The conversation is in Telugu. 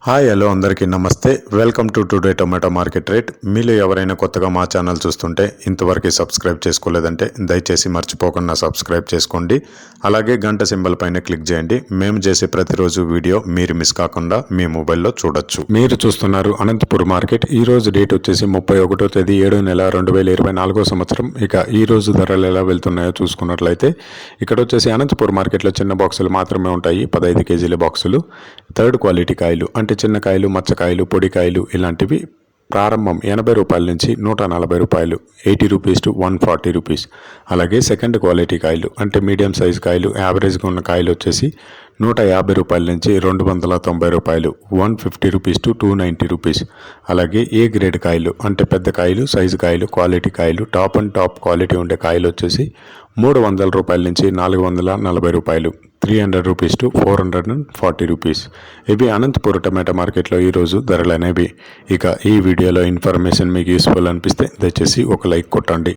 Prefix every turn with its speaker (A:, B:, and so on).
A: హాయ్ హలో అందరికీ నమస్తే. Welcome to today tomato market rate. మీలో ఎవరైనా కొత్తగా మా ఛానల్ చూస్తుంటే ఇంతవరకు సబ్స్క్రైబ్ చేసుకోలేదంటే దయచేసి మర్చిపోకుండా సబ్స్క్రైబ్ చేసుకోండి. అలాగే గంట సింబల్ పైన క్లిక్ చేయండి. మేము చేసే ప్రతిరోజు వీడియో మీరు మిస్ కాకుండా మీ మొబైల్లో చూడొచ్చు. మీరు చూస్తున్నారు అనంతపూర్ మార్కెట్. ఈ రోజు డేట్ వచ్చేసి 31వ తేదీ 7వ నెల 2024 సంవత్సరం. ఇక ఈ రోజు ధరలు ఎలా వెళ్తున్నాయో చూసుకున్నట్లయితే ఇక్కడ వచ్చేసి అనంతపూర్ మార్కెట్లో చిన్న బాక్సులు మాత్రమే ఉంటాయి. 15 కేజీల బాక్సులు. థర్డ్ క్వాలిటీ కాయలు అంటే చిన్న కాయలు, మచ్చకాయలు, పొడికాయలు ఇలాంటివి ప్రారంభం 80 రూపాయల నుంచి 140 రూపాయలు, 80 రూపీస్ టు 140 రూపీస్. అలాగే సెకండ్ క్వాలిటీ కాయలు అంటే మీడియం సైజ్ కాయలు, యావరేజ్గా ఉన్న కాయలు వచ్చేసి 150 రూపాయల నుంచి 290 రూపాయలు, 150 రూపీస్ టు 290 రూపీస్. అలాగే ఏ గ్రేడ్ కాయలు అంటే పెద్ద కాయలు, సైజు కాయలు, క్వాలిటీ కాయలు, టాప్ అండ్ టాప్ క్వాలిటీ ఉండే కాయలు వచ్చేసి 300 రూపాయల నుంచి 440 రూపాయలు, 300 రూపీస్ టు 440 రూపీస్. ఇవి అనంతపూర్ టమాటా మార్కెట్లో ఈరోజు ధరలు అనేవి. ఇక ఈ వీడియోలో ఇన్ఫర్మేషన్ మీకు యూస్ఫుల్ అనిపిస్తే దయచేసి ఒక లైక్ కొట్టండి.